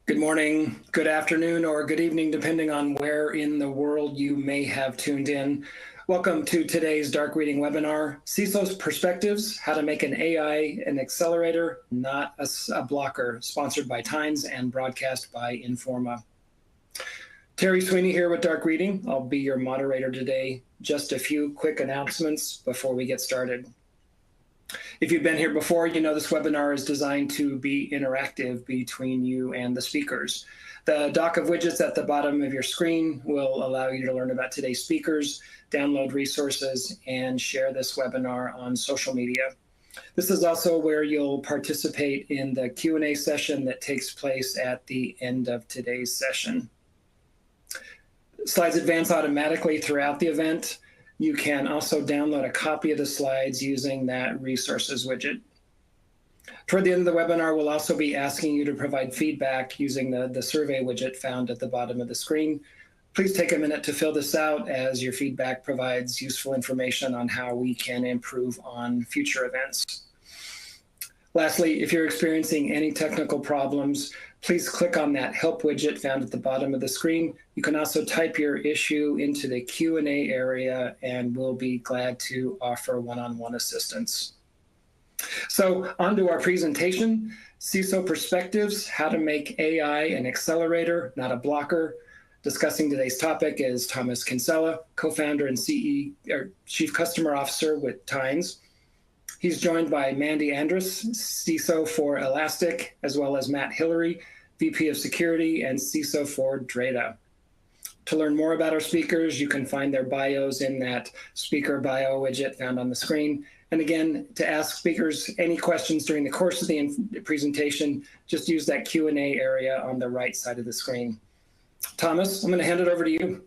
Good morning, good afternoon, or good evening, depending on where in the world you may have tuned in. Welcome to today's Dark Reading webinar, CISO's Perspectives, How to Make an AI an Accelerator, Not a Blocker, sponsored by Times and broadcast by Informa. Terry Sweeney here with Dark Reading. I'll be your moderator today. Just a few quick announcements before we get started. If you've been here before, you know this webinar is designed to be interactive between you and the speakers. The dock of widgets at the bottom of your screen will allow you to learn about today's speakers, download resources, and share this webinar on social media. This is also where you'll participate in the Q&A session that takes place at the end of today's session. Slides advance automatically throughout the event. You can also download a copy of the slides using that resources widget. Toward the end of the webinar, we'll also be asking you to provide feedback using the survey widget found at the bottom of the screen. Please take a minute to fill this out, as your feedback provides useful information on how we can improve on future events. Lastly, if you're experiencing any technical problems, please click on that help widget found at the bottom of the screen. You can also type your issue into the Q&A area, and we'll be glad to offer one-on-one assistance. So on to our presentation, CISO Perspectives, How to Make AI an Accelerator, Not a Blocker. Discussing today's topic is Thomas Kinsella, co-founder and Chief Customer Officer with Times. He's joined by Mandy Andrus, CISO for Elastic, as well as Matt Hillary, VP of Security and CISO for Drata. To learn more about our speakers, you can find their bios in that speaker bio widget found on the screen. And again, to ask speakers any questions during the course of the presentation, just use that Q&A area on the right side of the screen. Thomas, I'm going to hand it over to you.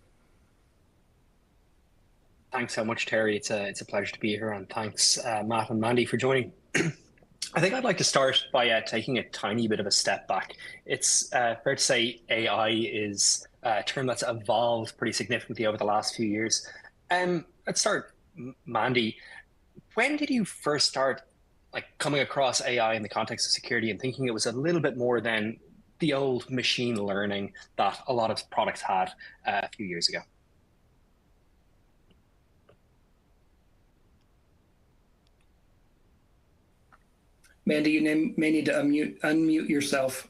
Thanks so much, Terry. It's a pleasure to be here, and thanks, Matt and Mandy, for joining. I think I'd like to start by taking a tiny bit of a step back. It's fair to say AI is a term that's evolved pretty significantly over the last few years. Let's start, Mandy. When did you first start coming across AI in the context of security and thinking it was a little bit more than the old machine learning that a lot of products had a few years ago? Mandy, you may need to unmute yourself.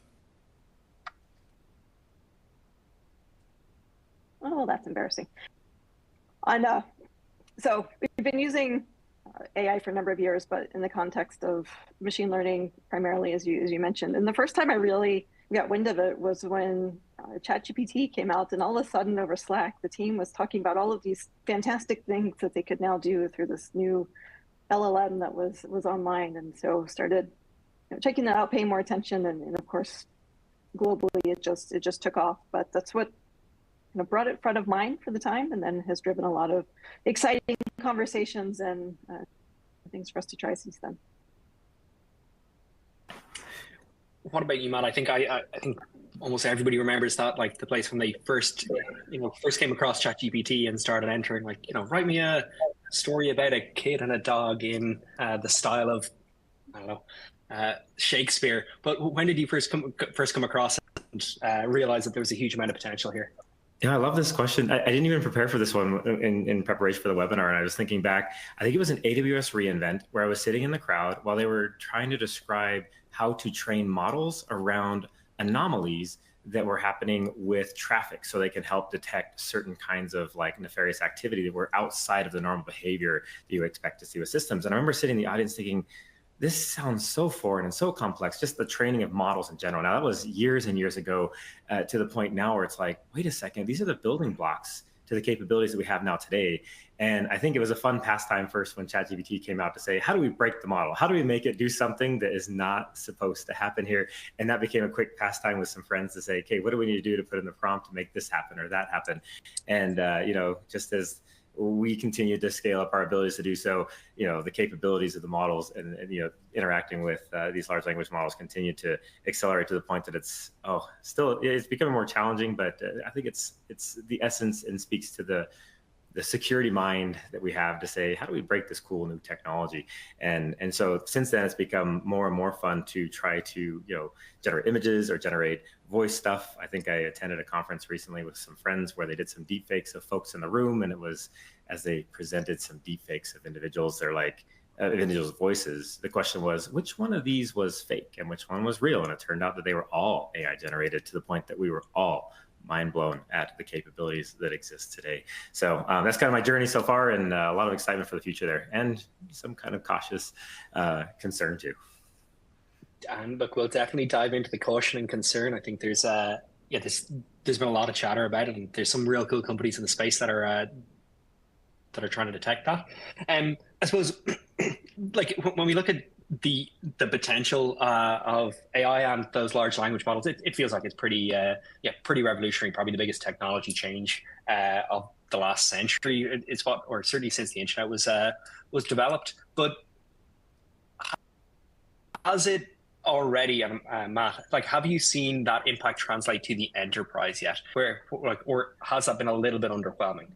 Oh, that's embarrassing. So we've been using AI for a number of years, but in the context of machine learning, primarily, as you mentioned. And the first time I really got wind of it was when ChatGPT came out, and all of a sudden over Slack, the team was talking about all of these fantastic things that they could now do through this new LLM that was online, and so started checking that out, paying more attention, and of course, globally it just took off. But that's what brought it front of mind for the time, and then has driven a lot of exciting conversations and things for us to try since then. What about you, Matt? I think I think almost everybody remembers that, the place when they first came across ChatGPT and started entering, write me a story about a kid and a dog in the style of, I don't know, Shakespeare. But when did you first come across it and realize that there was a huge amount of potential here? Yeah, I love this question. I didn't even prepare for this one in preparation for the webinar, and I was thinking back. I think it was an AWS reInvent where I was sitting in the crowd while they were trying to describe how to train models around anomalies that were happening with traffic, so they can help detect certain kinds of nefarious activity that were outside of the normal behavior that you expect to see with systems. And I remember sitting in the audience thinking, this sounds so foreign and so complex, just the training of models in general. Now, that was years and years ago, to the point now where it's like, wait a second, these are the building blocks to the capabilities that we have now today. And I think it was a fun pastime first when ChatGPT came out to say, how do we break the model? How do we make it do something that is not supposed to happen here? And that became a quick pastime with some friends to say, okay, what do we need to do to put in the prompt to make this happen or that happen? And, just as we continue to scale up our abilities to do so, the capabilities of the models and interacting with these large language models continue to accelerate to the point that it's becoming more challenging, but I think it's the essence and speaks to the the security mind that we have to say, how do we break this cool new technology? And so since then, it's become more and more fun to try to, generate images or generate voice stuff. I think I attended a conference recently with some friends where they did some deep fakes of folks in the room. And it was, as they presented some deep fakes of individuals, they're like, individuals' voices, the question was, which one of these was fake and which one was real? And it turned out that they were all AI generated, to the point that we were all mind blown at the capabilities that exist today. So that's kind of my journey so far, and a lot of excitement for the future there, and some kind of cautious concern too. And look, we'll definitely dive into the caution and concern. I think there's been a lot of chatter about it, and there's some real cool companies in the space that are trying to detect that. I suppose, like when we look at the potential of AI and those large language models, it feels like it's pretty revolutionary. Probably the biggest technology change of the last century. It's or certainly since the internet was developed. But has it already, Matt? Like, have you seen that impact translate to the enterprise yet? Or has that been a little bit underwhelming?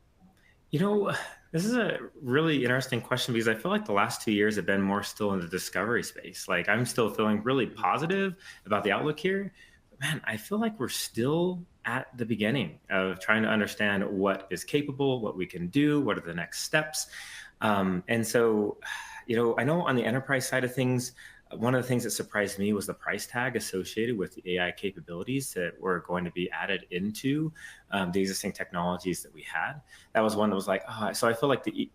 This is a really interesting question, because I feel like the last 2 years have been more still in the discovery space. Like, I'm still feeling really positive about the outlook here. But man, I feel like we're still at the beginning of trying to understand what is capable, what we can do, what are the next steps. And so, I know on the enterprise side of things, one of the things that surprised me was the price tag associated with the AI capabilities that were going to be added into the existing technologies that we had. That was one that was like, so I feel like the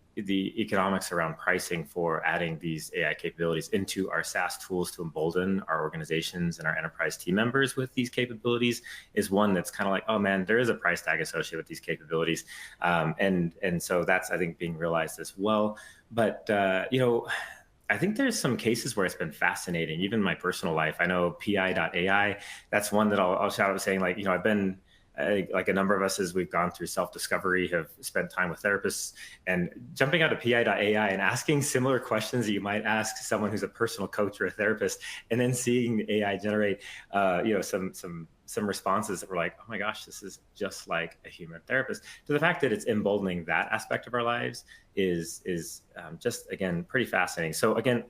economics around pricing for adding these AI capabilities into our SaaS tools to embolden our organizations and our enterprise team members with these capabilities is one that's kind of like, oh man, there is a price tag associated with these capabilities. And so that's, I think, being realized as well. But, I think there's some cases where it's been fascinating, even in my personal life. I know PI.ai, that's one that I'll shout out saying, like, I've been, like a number of us, as we've gone through self-discovery, have spent time with therapists, and jumping out of PI.ai and asking similar questions that you might ask someone who's a personal coach or a therapist, and then seeing the AI generate, some responses that were like, oh my gosh, this is just like a human therapist, to the fact that it's emboldening that aspect of our lives is just, again, pretty fascinating. So again,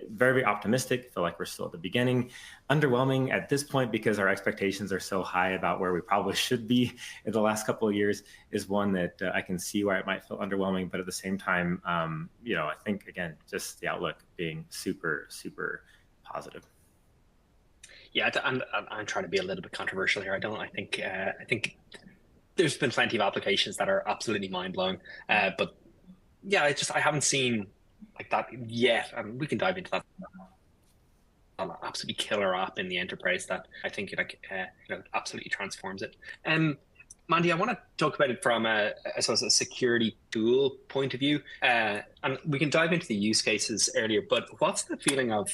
very, very optimistic. Feel like we're still at the beginning. Underwhelming at this point, because our expectations are so high about where we probably should be in the last couple of years, is one that I can see why it might feel underwhelming. But at the same time, I think, again, just the outlook being super, super positive. Yeah, I'm trying to be a little bit controversial here. I think there's been plenty of applications that are absolutely mind blowing, but yeah, I haven't seen like that yet. And we can dive into that. An absolutely killer app in the enterprise that I think absolutely transforms it. Mandy, I want to talk about it from I suppose a security tool point of view, and we can dive into the use cases earlier. But what's the feeling of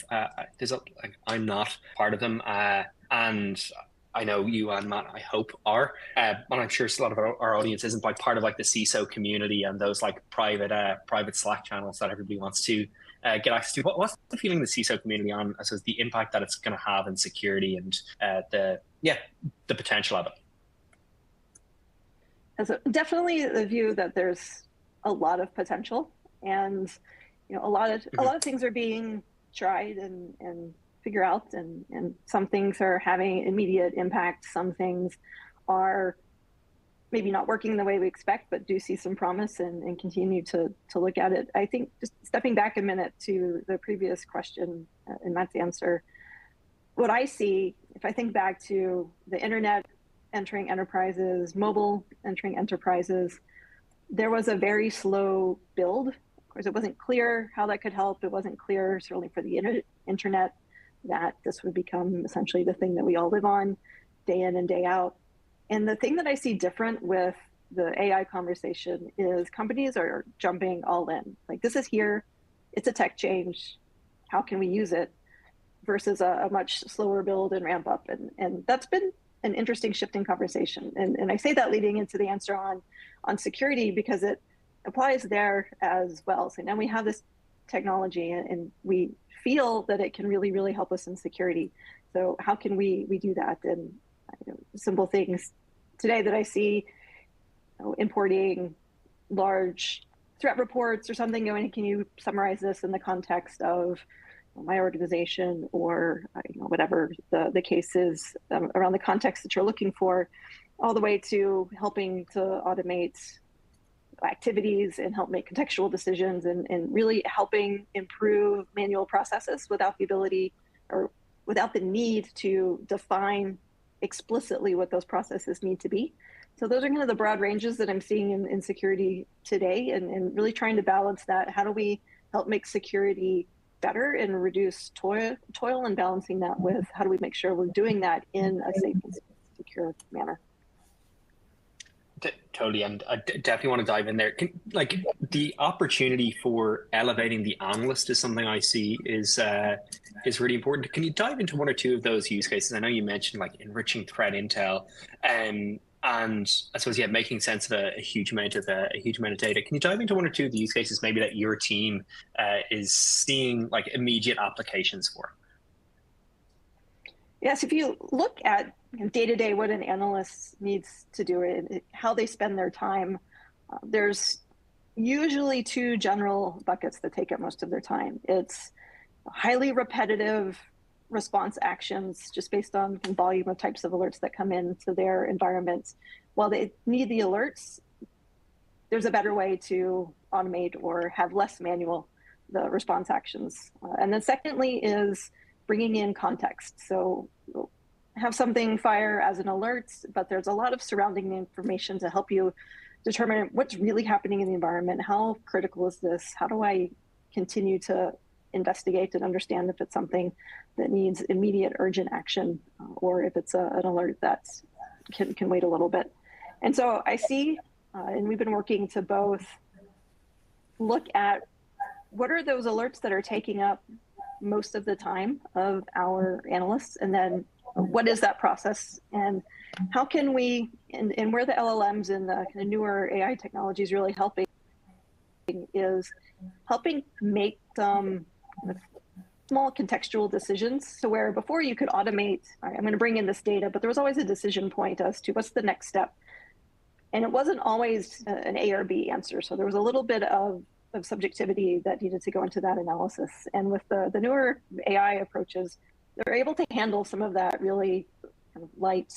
I'm not part of them, and I know you and Matt, I hope, are, and I'm sure a lot of our audience isn't, like part of like the CISO community and those like private Slack channels that everybody wants to get access to. What's the feeling of the CISO community on, I suppose, the impact that it's going to have in security and the potential of it? So definitely the view that there's a lot of potential, and a lot of things are being tried and figure out, and some things are having immediate impact. Some things are maybe not working the way we expect, but do see some promise and continue to look at it. I think, just stepping back a minute to the previous question and Matt's answer, what I see, if I think back to the internet entering enterprises, mobile entering enterprises, there was a very slow build. Of course, it wasn't clear how that could help. It wasn't clear, certainly for the internet, that this would become essentially the thing that we all live on day in and day out. And the thing that I see different with the AI conversation is companies are jumping all in. Like, this is here, it's a tech change, how can we use it? Versus a much slower build and ramp up. And that's been an interesting shifting conversation. And I say that leading into the answer on security, because it applies there as well. So now we have this technology and we feel that it can really, really help us in security. So how can we do that? And simple things today that I see, importing large threat reports or something, going, can you summarize this in the context of my organization, or whatever the case is, around the context that you're looking for, all the way to helping to automate activities and help make contextual decisions, and really helping improve manual processes without the ability or without the need to define explicitly what those processes need to be. So those are kind of the broad ranges that I'm seeing in security today, and really trying to balance that. How do we help make security better and reduce toil, and balancing that with how do we make sure we're doing that in a safe and secure manner? Totally, and I definitely want to dive in there. Like, the opportunity for elevating the analyst is something I see is really important. Can you dive into one or two of those use cases? I know you mentioned like enriching threat intel, and I suppose making sense of a huge amount of data. Can you dive into one or two of the use cases maybe that your team is seeing like immediate applications for? Yes, if you look at day-to-day what an analyst needs to do, how they spend their time, there's usually two general buckets that take up most of their time. It's highly repetitive response actions just based on the volume of types of alerts that come into their environments. While they need the alerts, there's a better way to automate or have less manual the response actions. And then secondly is bringing in context. So have something fire as an alert, but there's a lot of surrounding information to help you determine what's really happening in the environment. How critical is this? How do I continue to investigate and understand if it's something that needs immediate urgent action, or if it's an alert that can wait a little bit. And so I see, and we've been working to both look at what are those alerts that are taking up most of the time of our analysts, and then what is that process, and how can we, and where the LLMs and the kind of newer AI technologies really helping is helping make some small contextual decisions. So where before you could automate, all right, I'm going to bring in this data, but there was always a decision point as to what's the next step. And it wasn't always an A or B answer. So there was a little bit of subjectivity that needed to go into that analysis. And with the newer AI approaches, they're able to handle some of that really kind of light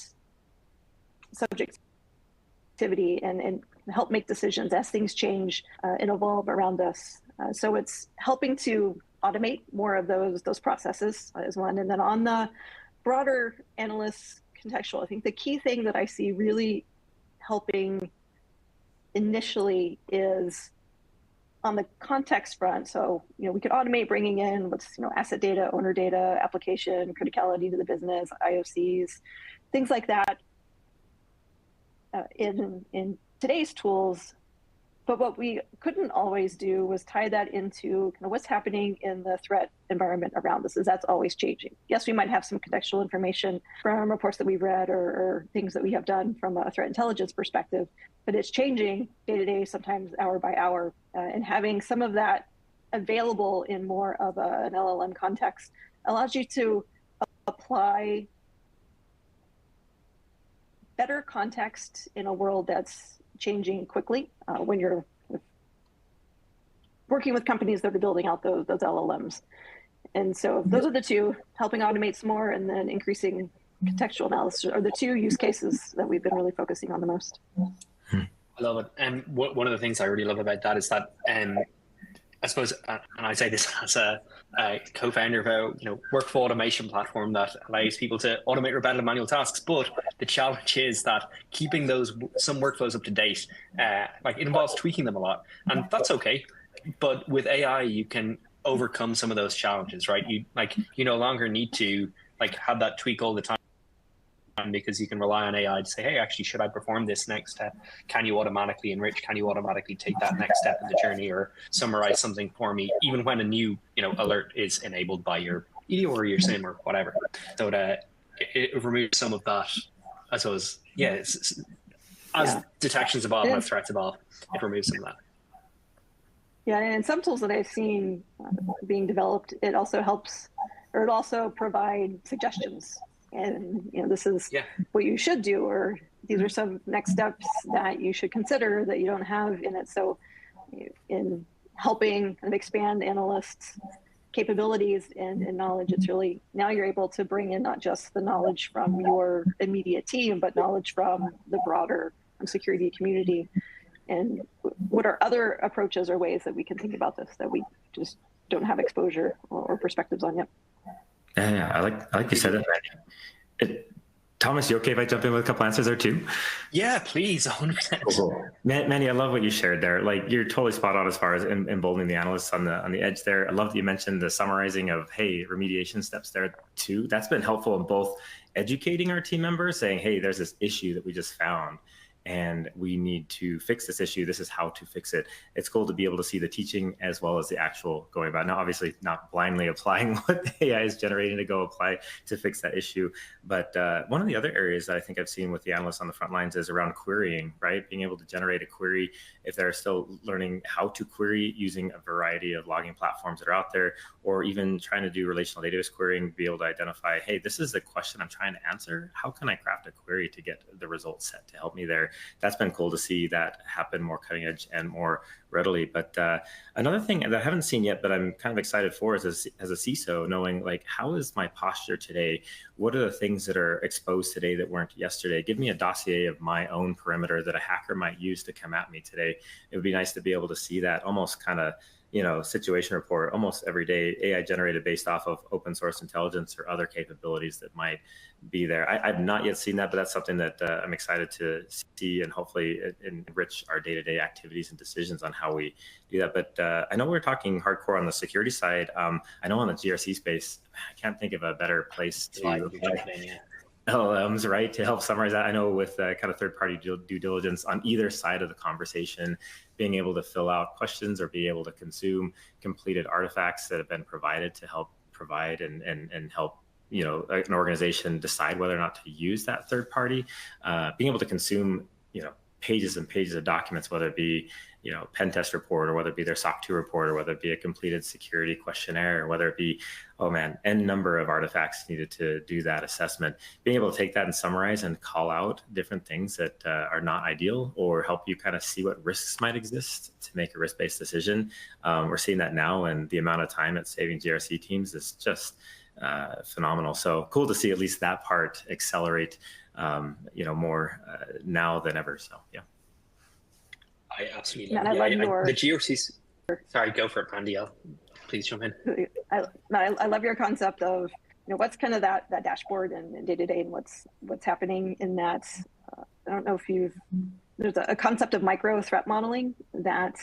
subjectivity and help make decisions as things change and evolve around us. So it's helping to automate more of those processes is one. And then on the broader analyst contextual, I think the key thing that I see really helping initially is on the context front. So, we could automate bringing in what's, asset data, owner data, application, criticality to the business, IOCs, things like that in today's tools. But what we couldn't always do was tie that into kind of what's happening in the threat environment around us, as that's always changing. Yes, we might have some contextual information from reports that we've read or things that we have done from a threat intelligence perspective, but it's changing day to day, sometimes hour by hour, and having some of that available in more of an LLM context allows you to apply better context in a world that's changing quickly when you're working with companies that are building out those LLMs. And so those are the two, helping automate some more and then increasing contextual analysis are the two use cases that we've been really focusing on the most. I love it. And one of the things I really love about that is that I suppose, and I say this as a co-founder of a workflow automation platform that allows people to automate repetitive manual tasks. But the challenge is that keeping some workflows up to date, it involves tweaking them a lot, and that's okay. But with AI, you can overcome some of those challenges, right? You no longer need to have that tweak all the time, because you can rely on AI to say, hey, actually, should I perform this next step? Can you automatically enrich? Can you automatically take that next step in the journey or summarize something for me, even when a new alert is enabled by your EDO or your SIM or whatever? So that it removes some of that, I suppose, as detections evolve, as threats evolve, it removes some of that. Yeah, and some tools that I've seen being developed, it also helps, or it also provide suggestions. And this is what you should do, or these are some next steps that you should consider that you don't have in it. So in helping kind of expand analysts' capabilities and knowledge, it's really, now you're able to bring in not just the knowledge from your immediate team, but knowledge from the broader security community. And what are other approaches or ways that we can think about this that we just don't have exposure or perspectives on yet? Yeah, I like you said it. Thomas, you okay if I jump in with a couple answers there too? Yeah, please, 100%. Cool. Mandy, I love what you shared there. Like, you're totally spot on as far as emboldening the analysts on the edge there. I love that you mentioned the summarizing of, hey, remediation steps there too. That's been helpful in both educating our team members, saying, hey, there's this issue that we just found, and we need to fix this issue. This is how to fix it. It's cool to be able to see the teaching as well as the actual going about. Now, obviously, not blindly applying what the AI is generating to go apply to fix that issue. But one of the other areas that I think I've seen with the analysts on the front lines is around querying, right? Being able to generate a query if they're still learning how to query using a variety of logging platforms that are out there, or even trying to do relational database querying, be able to identify, hey, this is the question I'm trying to answer. How can I craft a query to get the result set to help me there? That's been cool to see that happen more cutting edge and more readily. But another thing that I haven't seen yet, but I'm kind of excited for, is as a CISO, knowing like, how is my posture today? What are the things that are exposed today that weren't yesterday? Give me a dossier of my own perimeter that a hacker might use to come at me today. It would be nice to be able to see that almost kind of, situation report almost every day, AI generated based off of open source intelligence or other capabilities that might be there. I've not yet seen that, but that's something that I'm excited to see, and hopefully enrich our day-to-day activities and decisions on how we do that. But I know we're talking hardcore on the security side. I know on the GRC space, I can't think of a better place to LLMs, right, to help summarize that. I know with kind of third-party due diligence on either side of the conversation, being able to fill out questions or be able to consume completed artifacts that have been provided to help provide and help an organization decide whether or not to use that third party, being able to consume pages and pages of documents, whether it be pen test report, or whether it be their SOC 2 report, or whether it be a completed security questionnaire, or whether it be, n number of artifacts needed to do that assessment. Being able to take that and summarize and call out different things that are not ideal, or help you kind of see what risks might exist to make a risk-based decision. We're seeing that now, and the amount of time it's saving GRC teams is just phenomenal. So cool to see at least that part accelerate, more now than ever. So yeah. I absolutely love the GRCs. Sorry, go for it, Mandy. Please jump in. I love your concept of what's kind of that dashboard and day to day, and what's happening in that. I don't know if there's a concept of micro threat modeling that,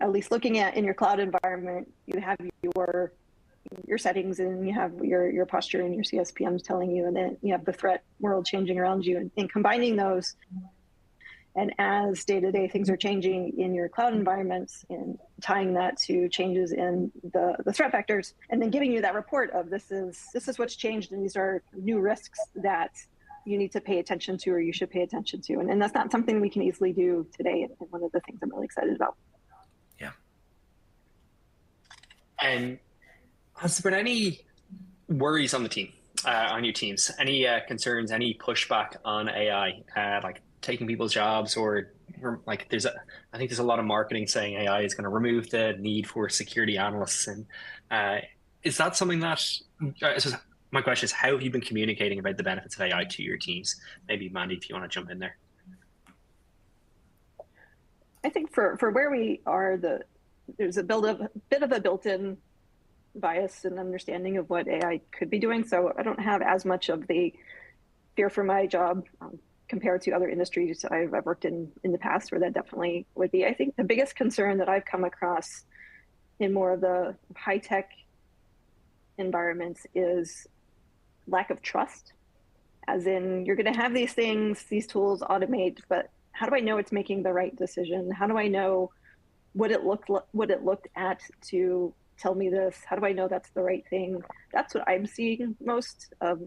at least looking at in your cloud environment, you have your settings, and you have your posture and your CSPMs telling you, and then you have the threat world changing around you, and combining those. And as day-to-day things are changing in your cloud environments, and tying that to changes in the threat vectors, and then giving you that report of this is what's changed, and these are new risks that you need to pay attention to, or you should pay attention to. And that's not something we can easily do today, and one of the things I'm really excited about. Yeah. And has there been any worries on the team, on your teams? Any concerns, any pushback on AI, like taking people's jobs, or like I think there's a lot of marketing saying AI is going to remove the need for security analysts, and is that something that my question is, how have you been communicating about the benefits of AI to your teams? Maybe Mandy, if you want to jump in there. I think for where we are, there's a bit of a built-in bias and understanding of what AI could be doing. So I don't have as much of the fear for my job compared to other industries I've worked in the past, where that definitely would be. I think the biggest concern that I've come across in more of the high-tech environments is lack of trust. As in, you're going to have these things, these tools automate, but how do I know it's making the right decision? How do I know what it looked at to tell me this? How do I know that's the right thing? That's what I'm seeing most of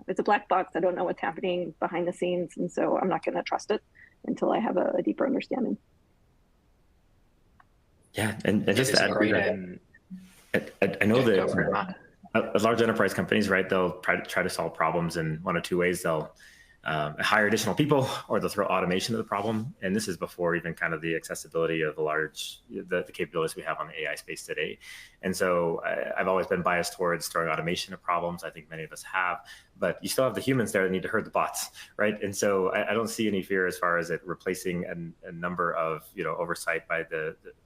it's a black box. I don't know what's happening behind the scenes, and so I'm not going to trust it until I have a deeper understanding. Yeah, and just to add, I know that large enterprise companies, right, they'll try to solve problems in one of two ways. They'll hire additional people, or they'll throw automation to the problem. And this is before even kind of the accessibility of the capabilities we have on the AI space today. And so I've always been biased towards throwing automation at problems. I think many of us have, but you still have the humans there that need to herd the bots, right? And so I don't see any fear as far as it replacing a number of, oversight by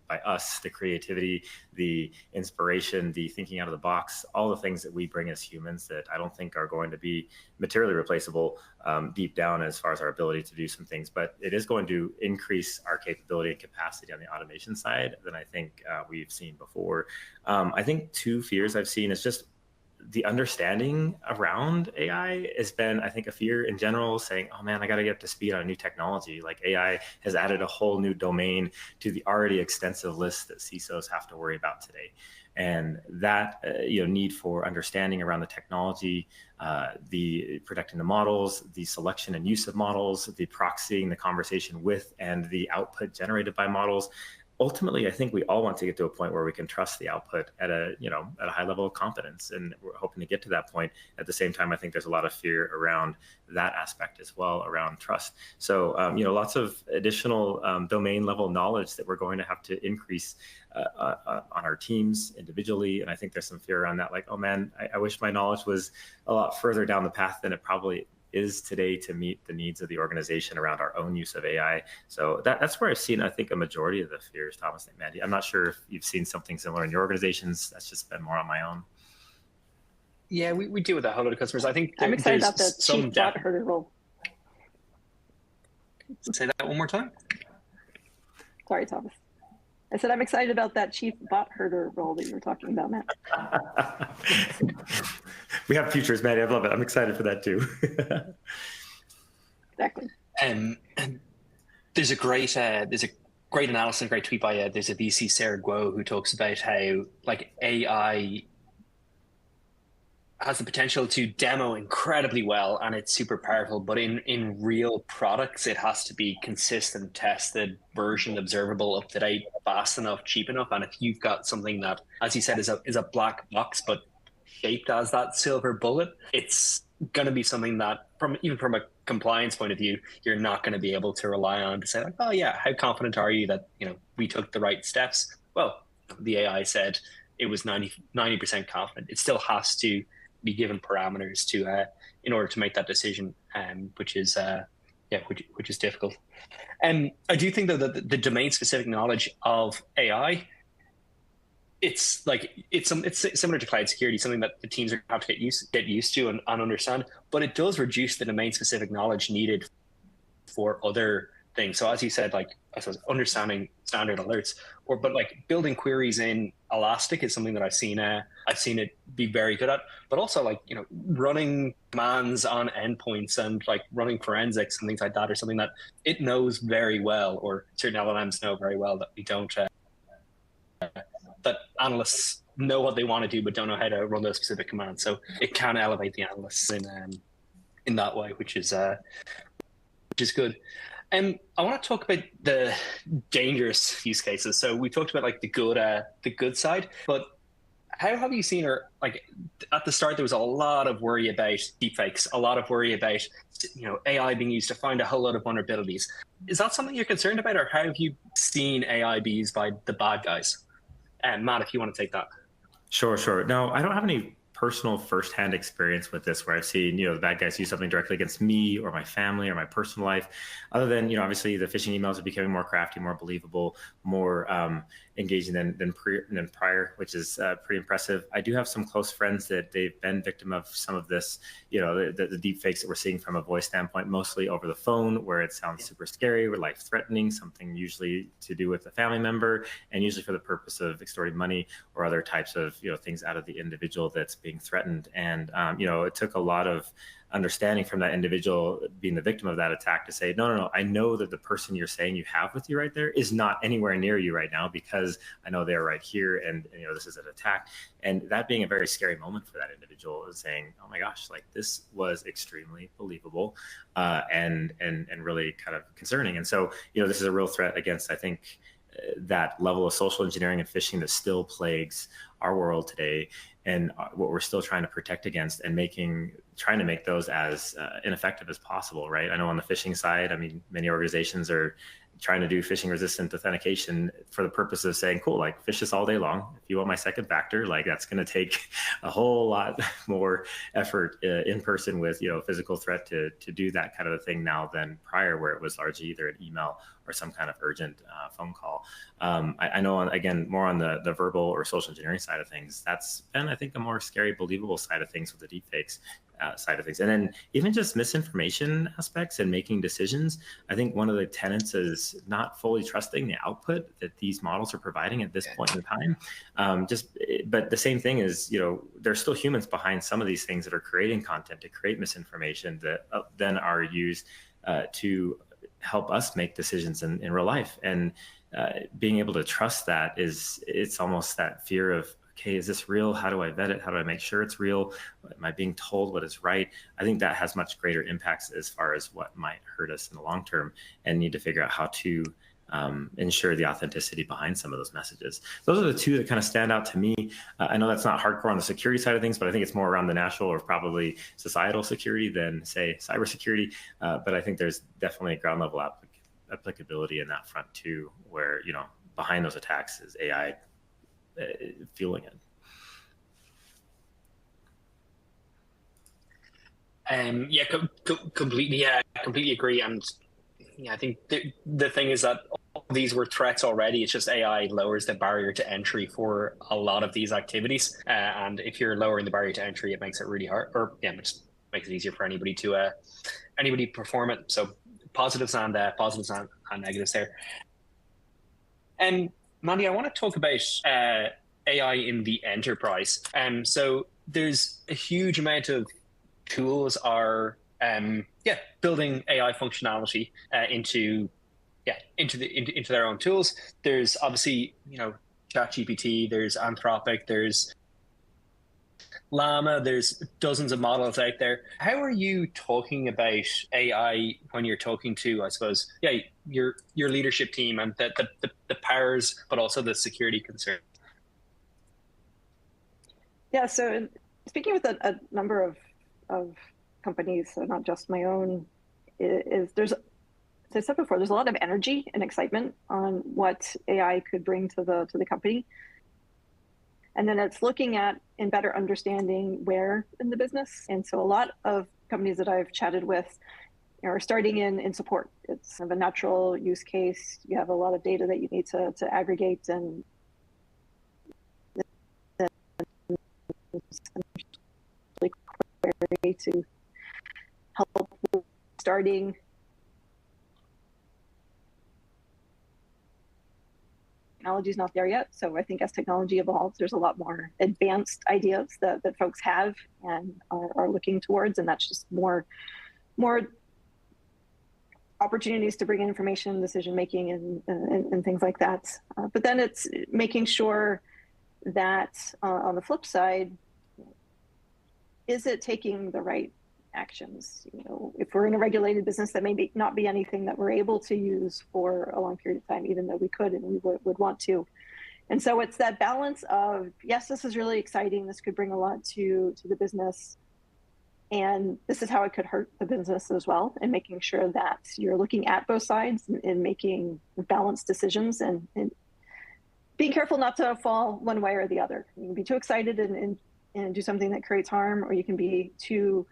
by us, the creativity, the inspiration, the thinking out of the box, all the things that we bring as humans that I don't think are going to be materially replaceable deep down as far as our ability to do some things. But it is going to increase our capability and capacity on the automation side than I think we've seen before. I think two fears I've seen is just the understanding around AI has been, I think, a fear in general, saying, oh man, I got to get up to speed on a new technology. Like AI has added a whole new domain to the already extensive list that CISOs have to worry about today. And that need for understanding around the technology, the protecting the models, the selection and use of models, the proxying the conversation with, and the output generated by models. Ultimately, I think we all want to get to a point where we can trust the output at a high level of competence, and we're hoping to get to that point. At the same time, I think there's a lot of fear around that aspect as well, around trust. So, lots of additional domain level knowledge that we're going to have to increase on our teams individually. And I think there's some fear around that, like, oh man, I wish my knowledge was a lot further down the path than it probably is today to meet the needs of the organization around our own use of AI. So that's where I've seen, I think, a majority of the fears, Thomas and Mandy. I'm not sure if you've seen something similar in your organizations. That's just been more on my own. Yeah, we deal with a whole lot of customers. I think I'm excited about the chief bot herder role. Say that one more time. Sorry, Thomas. I said I'm excited about that chief bot herder role that you were talking about, Matt. We have futures, Maddie. I love it. I'm excited for that too. Exactly. There's a great analysis, great tweet by there's a VC, Sarah Guo, who talks about how like AI has the potential to demo incredibly well and it's super powerful, but in real products, it has to be consistent, tested, versioned, observable, up to date, fast enough, cheap enough. And if you've got something that, as you said, is a black box, but shaped as that silver bullet, it's going to be something that even from a compliance point of view, you're not going to be able to rely on to say like, oh yeah, how confident are you that, we took the right steps? Well, the AI said it was 90% confident. It still has to be given parameters to in order to make that decision, which is difficult. And I do think though that the domain specific knowledge of AI, it's similar to cloud security, something that the teams are going to have to get used to and understand. But it does reduce the domain specific knowledge needed for other things. So as you said, like I suppose understanding standard alerts, but like building queries in Elastic is something that I've seen it be very good at. But also like running commands on endpoints and like running forensics and things like that are something that it knows very well, or certain LLMs know very well that we don't. That analysts know what they want to do but don't know how to run those specific commands. So it can elevate the analysts in that way, which is good. I want to talk about the dangerous use cases. So we talked about like the good side, but how have you seen, or like at the start there was a lot of worry about deepfakes, a lot of worry about AI being used to find a whole lot of vulnerabilities. Is that something you're concerned about, or how have you seen AI be used by the bad guys? And Matt, if you want to take that. Sure. No, I don't have any personal firsthand experience with this where I've seen, the bad guys do something directly against me or my family or my personal life, other than, obviously the phishing emails are becoming more crafty, more believable, more engaging than prior, which is pretty impressive. I do have some close friends that they've been victim of some of this, the deep fakes that we're seeing from a voice standpoint, mostly over the phone, where it sounds super scary or life threatening, something usually to do with a family member, and usually for the purpose of extorting money or other types of, things out of the individual that's being threatened. And, it took a lot of understanding from that individual being the victim of that attack to say, no, I know that the person you're saying you have with you right there is not anywhere near you right now, because I know they're right here, and this is an attack. And that being a very scary moment for that individual is saying, oh my gosh, like this was extremely believable and really kind of concerning. And so, this is a real threat against, I think, that level of social engineering and phishing that still plagues our world today, and what we're still trying to protect against, and trying to make those as ineffective as possible, right? I know on the phishing side, I mean, many organizations are trying to do phishing resistant authentication for the purpose of saying, cool, like phish this all day long. If you want my second factor, like that's going to take a whole lot more effort in person with, physical threat to do that kind of a thing now than prior, where it was largely either an email or some kind of urgent phone call. I know, again, more on the verbal or social engineering side of things, that's been, I think, a more scary, believable side of things with the deepfakes side of things. And then even just misinformation aspects and making decisions. I think one of the tenets is not fully trusting the output that these models are providing at this point in time. But the same thing is, there's still humans behind some of these things that are creating content to create misinformation that then are used to help us make decisions in real life. And being able to trust that it's almost that fear of, okay, is this real? How do I vet it? How do I make sure it's real? Am I being told what is right? I think that has much greater impacts as far as what might hurt us in the long term, and need to figure out how to ensure the authenticity behind some of those messages. Those are the two that kind of stand out to me. I know that's not hardcore on the security side of things, but I think it's more around the national or probably societal security than, say, cybersecurity. But I think there's definitely a ground level applicability in that front too, where, behind those attacks is AI fueling it. Completely agree. And I think the thing is that all these were threats already. It's just AI lowers the barrier to entry for a lot of these activities. And if you're lowering the barrier to entry, it makes it really hard, it just makes it easier for anybody to perform it. So positives and negatives there. And Mandy, I want to talk about AI in the enterprise. So there's a huge amount of tools are building AI functionality into their own tools. There's obviously ChatGPT, there's Anthropic, there's Llama, there's dozens of models out there. How are you talking about AI when you're talking to, I suppose, your leadership team and the powers, but also the security concerns? Yeah, so speaking with a number of companies, so not just my own, there's, as I said before, there's a lot of energy and excitement on what AI could bring to the company. And then it's looking at and better understanding where in the business. And so a lot of companies that I've chatted with are starting in support. It's kind of a natural use case. You have a lot of data that you need to aggregate and query to help starting technology is not there yet. So I think as technology evolves, there's a lot more advanced ideas that folks have and are looking towards, and that's just more opportunities to bring in information, decision making, and things like that. But then it's making sure that on the flip side, is it taking the right actions? If we're in a regulated business, that may not be anything that we're able to use for a long period of time, even though we could and we would want to. And so it's that balance of, yes, this is really exciting. This could bring a lot to the business. And this is how it could hurt the business as well, and making sure that you're looking at both sides and making balanced decisions and being careful not to fall one way or the other. You can be too excited and do something that creates harm, or you can be too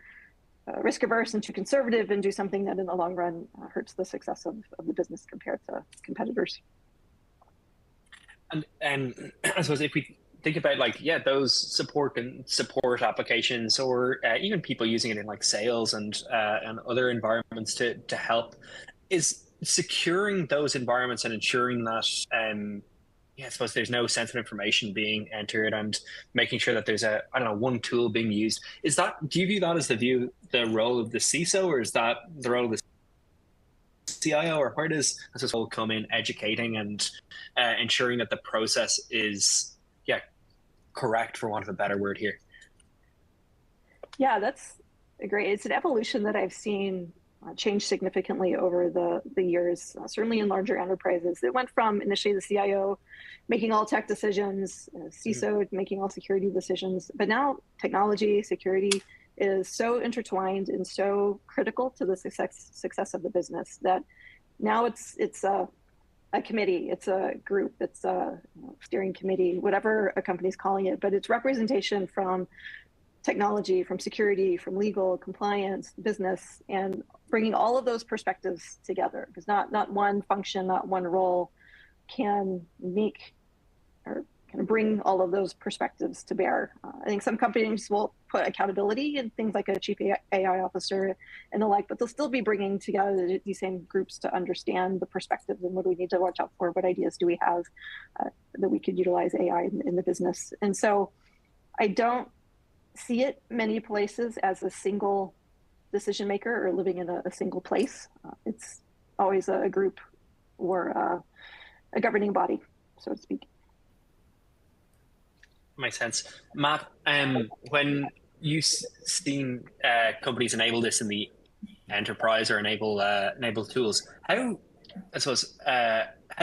risk averse and too conservative and do something that in the long run hurts the success of the business compared to competitors. And I suppose if we think about those support applications, or even people using it in sales and other environments to help, is securing those environments and ensuring that I suppose there's no sensitive information being entered, and making sure that there's one tool being used. Do you view that as the role of the CISO, or is that the role of the CIO, or where does this all come in, educating and ensuring that the process is correct, for want of a better word here? Yeah, that's great. It's an evolution that I've seen changed significantly over the years, certainly in larger enterprises. It went from initially the CIO making all tech decisions, CISO making all security decisions, but now technology, security is so intertwined and so critical to the success of the business that now it's a committee, it's a group, it's a steering committee, whatever a company's calling it, but it's representation from technology, from security, from legal, compliance, business, and bringing all of those perspectives together, because not one function, not one role can make or kind of bring all of those perspectives to bear. I think some companies will put accountability in things like a chief AI officer and the like, but they'll still be bringing together these same groups to understand the perspectives and what do we need to watch out for, what ideas do we have that we could utilize AI in the business. And so I don't see it many places as a single decision maker or living in a single place. It's always a group or a governing body, so to speak. Makes sense. Matt, when you've seen companies enable this in the enterprise or enable tools, how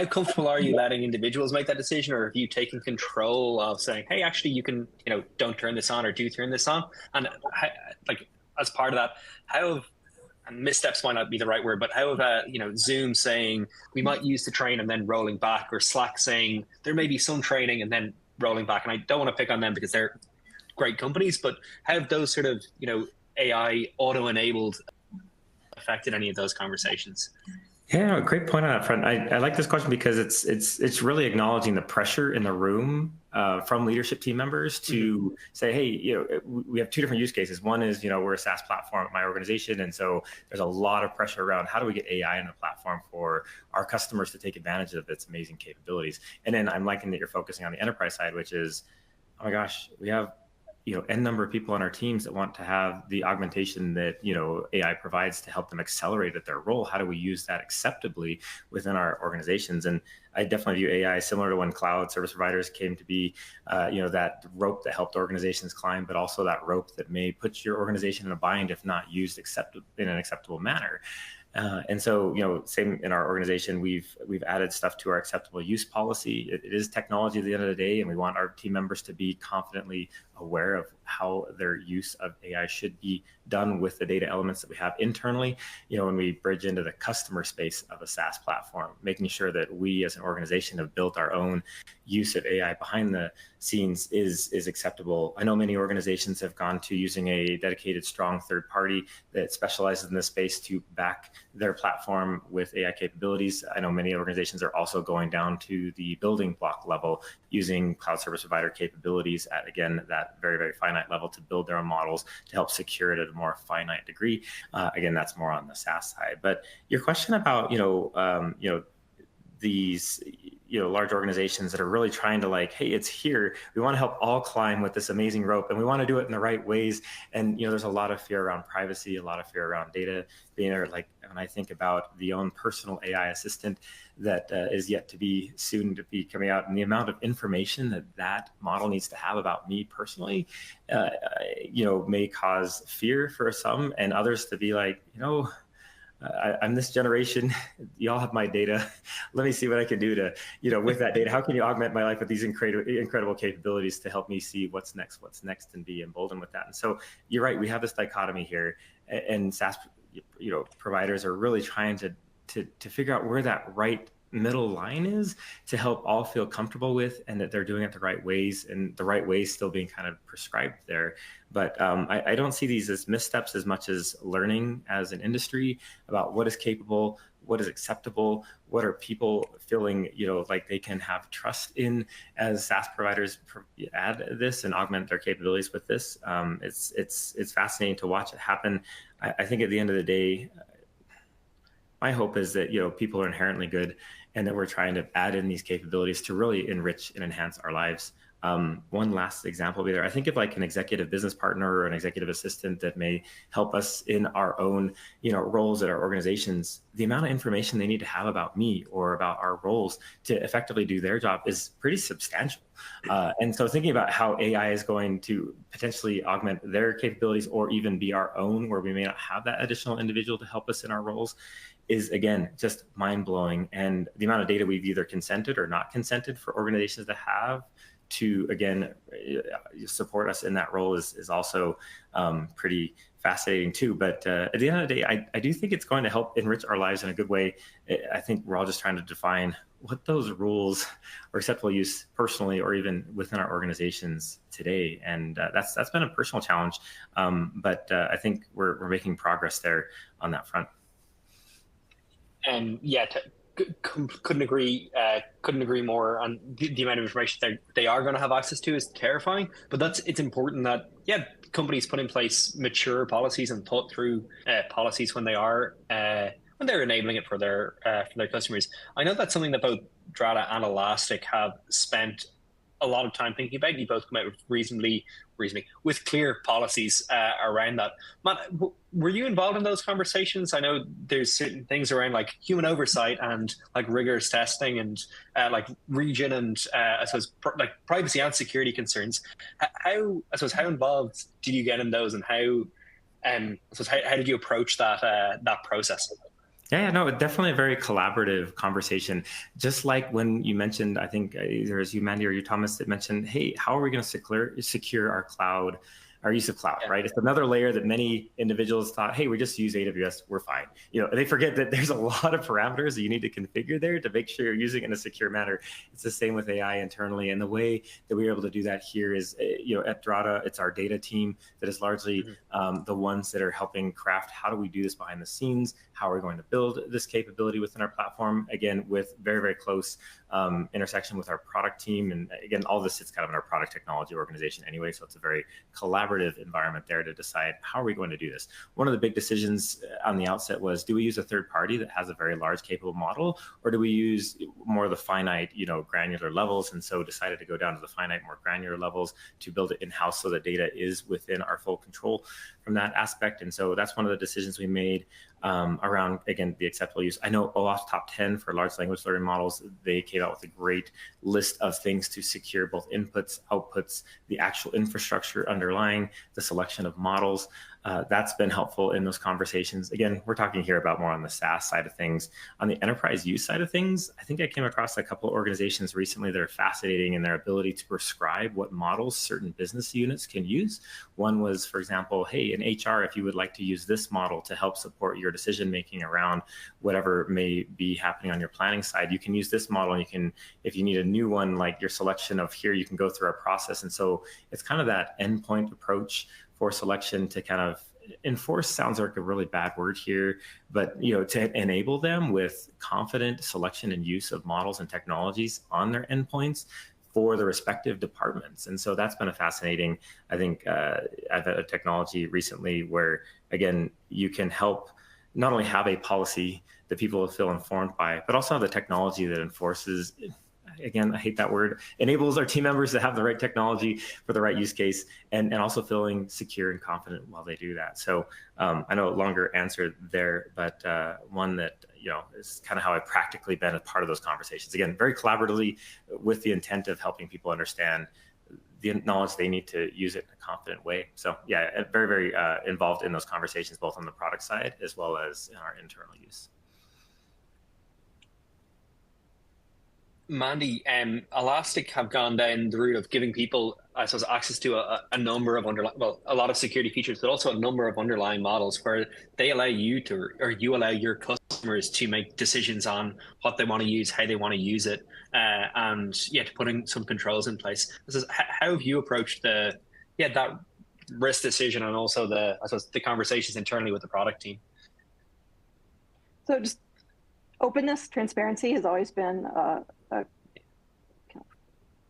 comfortable are you letting individuals make that decision, or have you taken control of saying, hey, actually you can, don't turn this on or do turn this on? And as part of that, how have, and missteps might not be the right word, but how have Zoom saying we might use the train and then rolling back, or Slack saying there may be some training and then rolling back? And I don't want to pick on them because they're great companies, but how have those sort of AI auto-enabled affected any of those conversations? Yeah, great point on that front. I like this question because it's really acknowledging the pressure in the room from leadership team members to say, hey, we have two different use cases. One is, we're a SaaS platform at my organization, and so there's a lot of pressure around how do we get AI in the platform for our customers to take advantage of its amazing capabilities. And then I'm liking that you're focusing on the enterprise side, which is, oh my gosh, we have N number of people on our teams that want to have the augmentation that, AI provides to help them accelerate at their role. How do we use that acceptably within our organizations? And I definitely view AI similar to when cloud service providers came to be, that rope that helped organizations climb, but also that rope that may put your organization in a bind if not used in an acceptable manner. And so, same in our organization, we've added stuff to our acceptable use policy. It is technology at the end of the day, and we want our team members to be confidently aware of how their use of AI should be done with the data elements that we have internally. When we bridge into the customer space of a SaaS platform, making sure that we as an organization have built our own use of AI behind the scenes is acceptable. I know many organizations have gone to using a dedicated, strong third party that specializes in this space to back their platform with AI capabilities. I know many organizations are also going down to the building block level using cloud service provider capabilities at, again, that very, very finite level to build their own models to help secure it at a more finite degree. Again, that's more on the SaaS side. But your question about, these large organizations that are really trying to hey, it's here. We want to help all climb with this amazing rope, and we want to do it in the right ways. And there's a lot of fear around privacy, a lot of fear around data being there. When I think about the own personal AI assistant that is yet to be soon to be coming out, and the amount of information that model needs to have about me personally, may cause fear for some, and others to be like, I'm this generation. Y'all have my data. Let me see what I can do to, with that data. How can you augment my life with these incredible capabilities to help me see what's next, and be emboldened with that? And so you're right. We have this dichotomy here, and SaaS, providers are really trying to figure out where that right middle line is to help all feel comfortable with, and that they're doing it the right ways, and the right ways still being kind of prescribed there. But I don't see these as missteps as much as learning as an industry about what is capable, what is acceptable, what are people feeling, like they can have trust in as SaaS providers add this and augment their capabilities with this. It's fascinating to watch it happen. I think at the end of the day, my hope is that people are inherently good, and that we're trying to add in these capabilities to really enrich and enhance our lives One last example will be there. I think of like an executive business partner or an executive assistant that may help us in our own, roles at our organizations. The amount of information they need to have about me or about our roles to effectively do their job is pretty substantial. And so thinking about how AI is going to potentially augment their capabilities or even be our own, where we may not have that additional individual to help us in our roles, is again just mind-blowing. And the amount of data we've either consented or not consented for organizations to have to, again, support us in that role is also pretty fascinating too. But at the end of the day, I do think it's going to help enrich our lives in a good way. I think we're all just trying to define what those rules or acceptable use personally or even within our organizations today. And that's been a personal challenge. But I think we're making progress there on that front. And yeah, couldn't agree more. On the amount of information they are going to have access to is terrifying. But it's important that companies put in place mature policies and thought through policies when they're enabling it for their customers. I know that's something that both Drata and Elastic have spent a lot of time thinking about. You both come out with reasonably with clear policies around that. Matt, were you involved in those conversations? I know there's certain things around like human oversight and like rigorous testing and like region and I suppose like privacy and security concerns. How involved did you get in those, and how did you approach that process? Yeah, no, definitely a very collaborative conversation. Just like when you mentioned, I think either as you, Mandy, or you, Thomas, that mentioned, hey, how are we going to secure our cloud, our use of cloud, right? It's another layer that many individuals thought, hey, we just use AWS, we're fine. They forget that there's a lot of parameters that you need to configure there to make sure you're using it in a secure manner. It's the same with AI internally. And the way that we're able to do that here is, at Drata, it's our data team that is largely the ones that are helping craft how do we do this behind the scenes, how are we going to build this capability within our platform, again, with very, very close intersection with our product team. And again, all this sits kind of in our product technology organization anyway, so it's a very collaborative environment there to decide how are we going to do this. One of the big decisions on the outset was, do we use a third party that has a very large capable model, or do we use more of the finite, granular levels? And so decided to go down to the finite, more granular levels to build it in-house so the data is within our full control from that aspect. And so that's one of the decisions we made around, again, the acceptable use. I know OAuth Top 10 for large language learning models, they came out with a great list of things to secure both inputs, outputs, the actual infrastructure underlying the selection of models. That's been helpful in those conversations. Again, we're talking here about more on the SaaS side of things. On the enterprise use side of things, I think I came across a couple of organizations recently that are fascinating in their ability to prescribe what models certain business units can use. One was, for example, hey, in HR, if you would like to use this model to help support your decision-making around whatever may be happening on your planning side, you can use this model. And you can, if you need a new one, like your selection of here, you can go through our process. And so it's kind of that endpoint approach for selection to kind of enforce, sounds like a really bad word here, but to enable them with confident selection and use of models and technologies on their endpoints for the respective departments. And so that's been a fascinating, I think, I've had a technology recently where, again, you can help not only have a policy that people feel informed by, but also have the technology that enforces, again, I hate that word, enables our team members to have the right technology for the right use case, and also feeling secure and confident while they do that. So I know a longer answer there, but one that is kind of how I've practically been a part of those conversations. Again, very collaboratively with the intent of helping people understand the knowledge they need to use it in a confident way. So yeah, very, very involved in those conversations, both on the product side as well as in our internal use. Mandy, Elastic have gone down the route of giving people, I suppose, access to a number of a lot of security features, but also a number of underlying models where they allow you you allow your customers to make decisions on what they want to use, how they want to use it, and to put in some controls in place. How have you approached that risk decision and also the conversations internally with the product team? So just openness, transparency has always been a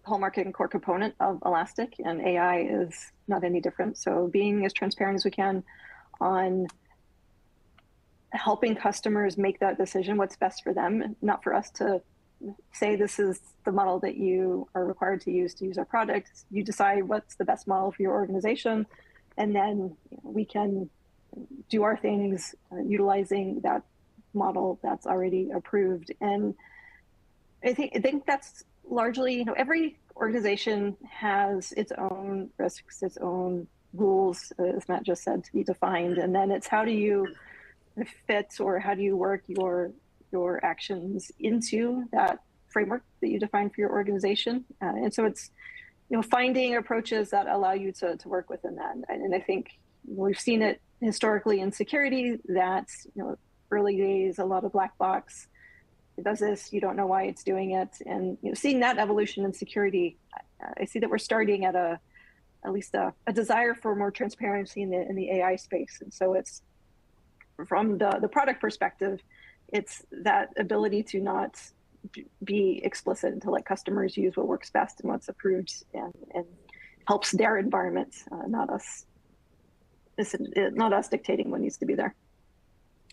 hallmark and core component of Elastic, and AI is not any different. So being as transparent as we can on helping customers make that decision, what's best for them, not for us to say this is the model that you are required to use our product. You decide what's the best model for your organization, and then we can do our things utilizing that model that's already approved. And I think that's largely, every organization has its own risks, its own rules, as Matt just said, to be defined. And then it's how do you fit, or how do you work your actions into that framework that you define for your organization. And so it's, finding approaches that allow you to work within that. And I think we've seen it historically in security that, early days, a lot of black box. It does this, you don't know why it's doing it. And seeing that evolution in security, I see that we're starting at at least a desire for more transparency in the AI space. And so it's, from the product perspective, it's that ability to not be explicit and to let customers use what works best and what's approved and helps their environment, not us dictating what needs to be there.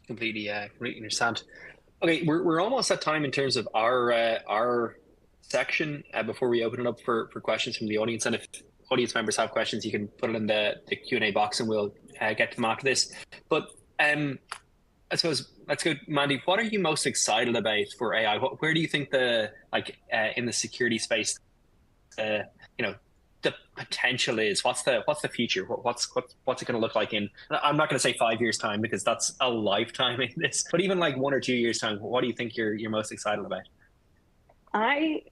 Completely understand. Okay, we're almost at time in terms of our section before we open it up for questions from the audience. And if audience members have questions, you can put it in the Q&A box and we'll get to them after this. But I suppose let's go, Mandy. What are you most excited about for AI? Where do you think in the security space, the potential is? What's the future? What's it going to look like in? I'm not going to say 5 years time because that's a lifetime in this. But even like 1 or 2 years time, what do you think you're most excited about? I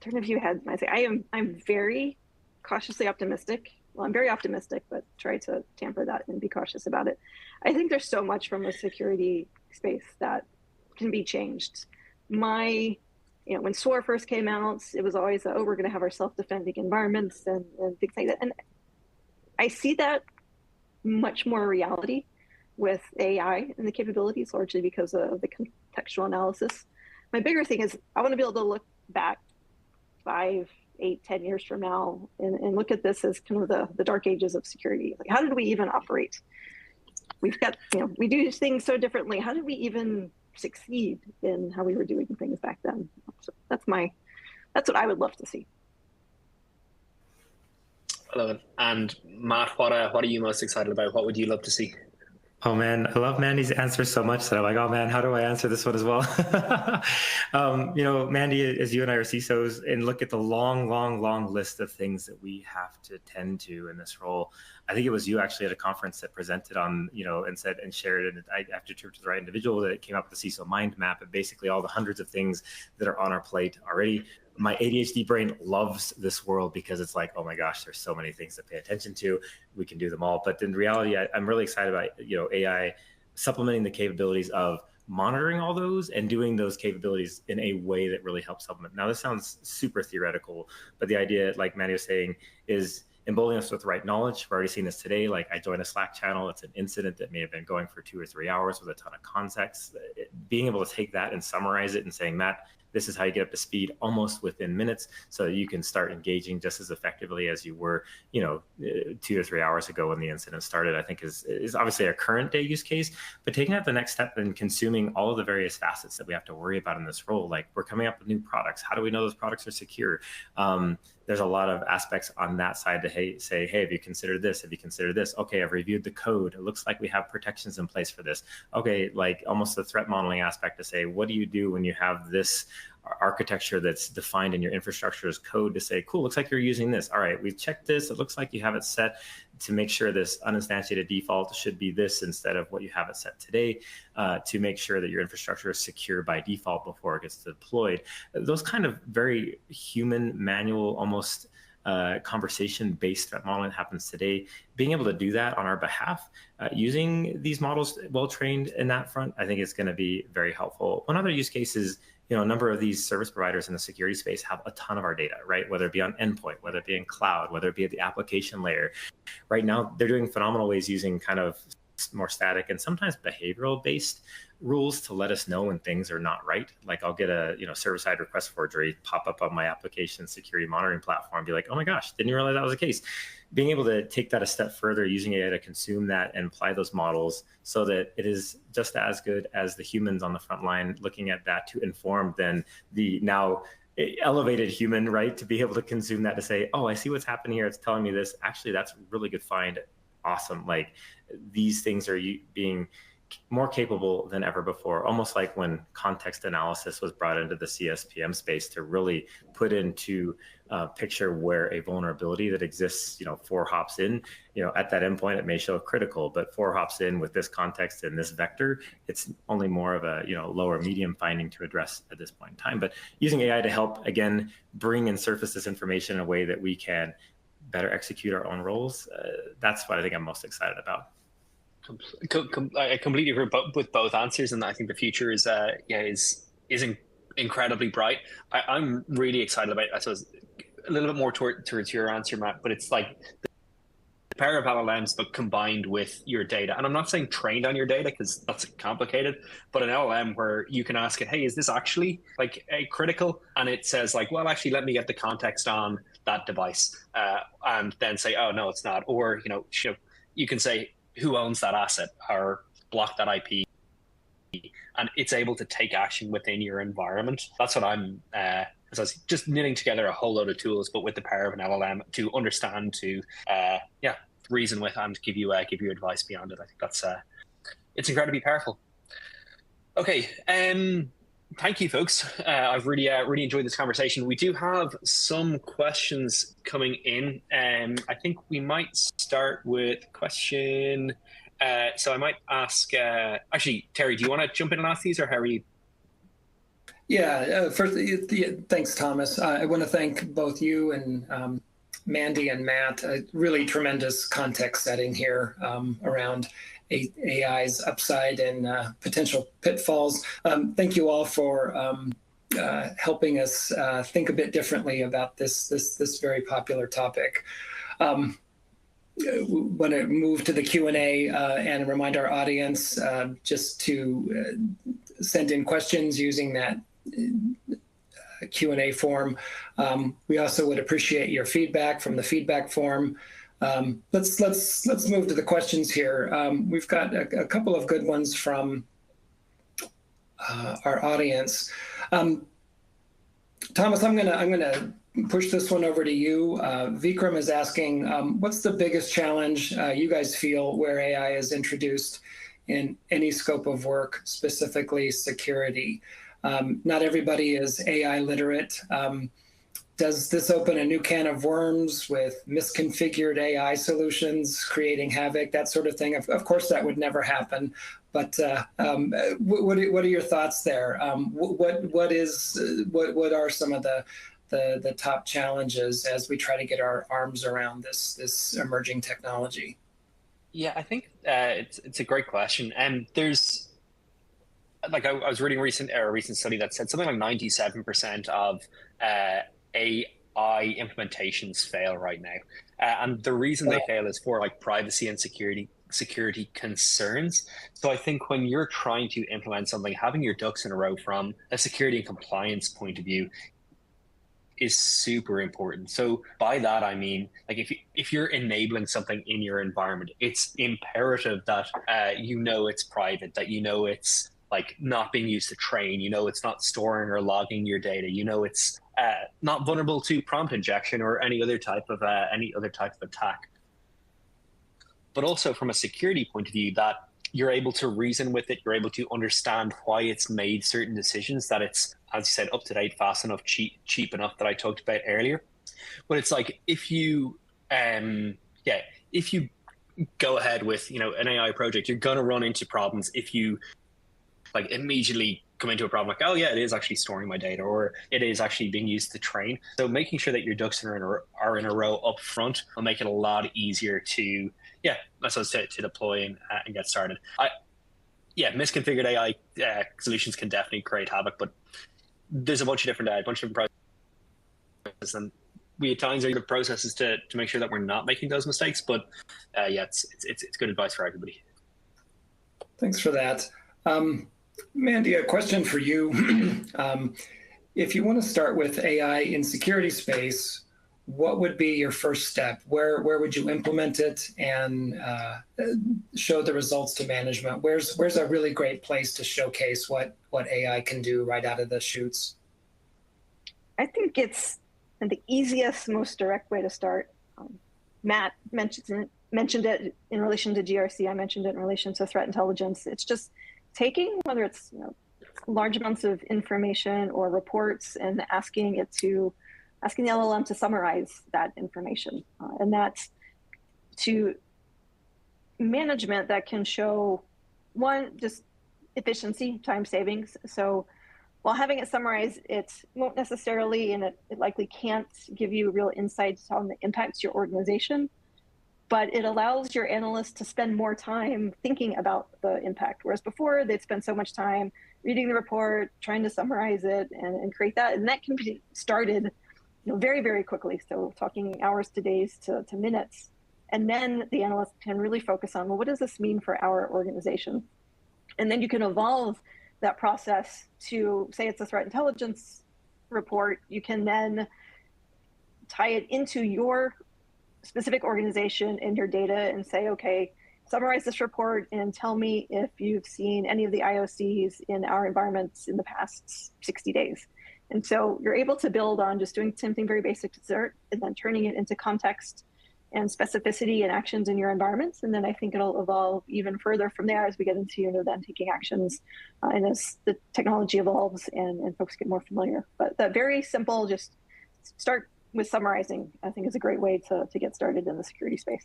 turn a few heads and I say I'm very cautiously optimistic. Well, I'm very optimistic, but try to temper that and be cautious about it. I think there's so much from the security space that can be changed. When SOAR first came out, it was always, we're going to have our self-defending environments and things like that. And I see that much more reality with AI and the capabilities, largely because of the contextual analysis. My bigger thing is I want to be able to look back 5, 8, 10 years from now and look at this as kind of the dark ages of security. Like, how did we even operate? We've got, we do things so differently. How did we even succeed in how we were doing things back then? So that's what I would love to see. I love it. And Matt, what are you most excited about? What would you love to see? Oh man, I love Mandy's answer so much that I'm like, oh man, how do I answer this one as well? Mandy, as you and I are CISOs, and look at the long list of things that we have to tend to in this role. I think it was you actually at a conference that presented on, and said and shared it. I have to turn to the right individual that came up with the CISO mind map of basically all the hundreds of things that are on our plate already. My ADHD brain loves this world because it's like, oh my gosh, there's so many things to pay attention to. We can do them all. But in reality, I'm really excited about, AI supplementing the capabilities of monitoring all those and doing those capabilities in a way that really helps supplement. Now, this sounds super theoretical, but the idea, like Mandy was saying, is emboldening us with the right knowledge. We're already seeing this today. Like, I joined a Slack channel. It's an incident that may have been going for 2 or 3 hours with a ton of context. Being able to take that and summarize it and saying, Matt, this is how you get up to speed almost within minutes so that you can start engaging just as effectively as you were, 2 or 3 hours ago when the incident started, I think is obviously a current day use case. But taking that the next step and consuming all of the various facets that we have to worry about in this role, like we're coming up with new products. How do we know those products are secure? There's a lot of aspects on that side to say, hey, have you considered this? Have you considered this? Okay, I've reviewed the code. It looks like we have protections in place for this. Okay, like almost the threat modeling aspect to say, what do you do when you have this architecture that's defined in your infrastructure as code to say, cool, looks like you're using this. All right, we've checked this. It looks like you have it set to make sure this uninstantiated default should be this instead of what you have it set today, to make sure that your infrastructure is secure by default before it gets deployed. Those kind of very human, manual, almost conversation-based threat modeling happens today. Being able to do that on our behalf, using these models well-trained in that front, I think is going to be very helpful. One other use case is, a number of these service providers in the security space have a ton of our data, right? Whether it be on endpoint, whether it be in cloud, whether it be at the application layer. Right now, they're doing phenomenal ways using kind of more static and sometimes behavioral based rules to let us know when things are not right. Like I'll get a server-side request forgery pop up on my application security monitoring platform, be like, oh my gosh, didn't realize that was the case. Being able to take that a step further, using AI to consume that and apply those models so that it is just as good as the humans on the front line looking at that to inform then the now elevated human, right? To be able to consume that to say, oh, I see what's happening here. It's telling me this. Actually, that's a really good find. Awesome. Like these things are being more capable than ever before, almost like when context analysis was brought into the CSPM space to really put into picture where a vulnerability that exists, 4 hops in, at that endpoint, it may show critical, but 4 hops in with this context and this vector, it's only more of a, lower medium finding to address at this point in time. But using AI to help, again, bring and surface this information in a way that we can better execute our own roles, that's what I think I'm most excited about. I completely agree with both answers, and I think the future is incredibly bright. I'm really excited about, I suppose, a little bit more towards your answer, Matt. But it's like the power of LLMs, but combined with your data. And I'm not saying trained on your data because that's complicated, but an LLM where you can ask it, hey, is this actually like a critical? And it says like, well, actually, let me get the context on that device, and then say, oh no, it's not. Or you can say, who owns that asset or block that IP, and it's able to take action within your environment. That's what I'm just knitting together a whole load of tools, but with the power of an LLM to understand, to reason with, and give you advice beyond it. I think that's it's incredibly powerful. Okay, thank you, folks. I've really enjoyed this conversation. We do have some questions coming in. I think we might start with a question. So I might ask, actually, Terry, do you want to jump in and ask these, or how are you? Yeah, first, thanks, Thomas. I want to thank both you and Mandy and Matt. Really tremendous context setting here around AI's upside and potential pitfalls. Thank you all for helping us think a bit differently about this very popular topic. Want to move to the Q&A and remind our audience just to send in questions using that Q&A form. We also would appreciate your feedback from the feedback form. Let's move to the questions here. We've got a couple of good ones from our audience. Thomas, I'm gonna push this one over to you. Vikram is asking, what's the biggest challenge you guys feel where AI is introduced in any scope of work, specifically security? Not everybody is AI literate. Does this open a new can of worms with misconfigured AI solutions, creating havoc, that sort of thing? Of course, that would never happen. But what are your thoughts there? What are some of the top challenges as we try to get our arms around this emerging technology? Yeah, I think it's a great question, and there's like I was reading a recent study that said something like 97% of AI implementations fail right now, and the reason they fail is for like privacy and security concerns. So I think when you're trying to implement something, having your ducks in a row from a security and compliance point of view is super important. So by that I mean, like if you're enabling something in your environment, it's imperative that it's private, that it's like not being used to train, it's not storing or logging your data, it's not vulnerable to prompt injection or any other type of attack. But also from a security point of view, that you're able to reason with it, you're able to understand why it's made certain decisions, that it's, as you said, up to date, fast enough, cheap enough, that I talked about earlier. But it's like if you go ahead with an AI project, you're gonna run into problems if you like immediately come into a problem like, oh yeah, it is actually storing my data, or it is actually being used to train. So making sure that your ducks are in a row up front will make it a lot easier to deploy and get started. Misconfigured AI solutions can definitely create havoc, but there's a bunch of different processes, and we at times are the processes to make sure that we're not making those mistakes. But it's good advice for everybody. Thanks for that. Mandy, a question for you. If you want to start with AI in security space, what would be your first step? Where would you implement it and show the results to management? Where's a really great place to showcase what AI can do right out of the chutes? I think it's the easiest, most direct way to start. Matt mentioned it in relation to GRC. I mentioned it in relation to threat intelligence. It's just taking, whether it's large amounts of information or reports, and asking the LLM to summarize that information, and that's to management that can show one, just efficiency, time savings. So while having it summarized, it won't necessarily, and it likely can't give you real insights on the impacts to your organization, but it allows your analysts to spend more time thinking about the impact. Whereas before, they'd spend so much time reading the report, trying to summarize it and create that. And that can be started very, very quickly. So talking hours to days to minutes. And then the analyst can really focus on, well, what does this mean for our organization? And then you can evolve that process to, say it's a threat intelligence report, you can then tie it into your specific organization and your data and say, okay, summarize this report and tell me if you've seen any of the IOCs in our environments in the past 60 days. And so you're able to build on just doing something very basic to start and then turning it into context and specificity and actions in your environments. And then I think it'll evolve even further from there as we get into then taking actions and as the technology evolves and folks get more familiar. But that very simple, just start with summarizing, I think is a great way to get started in the security space.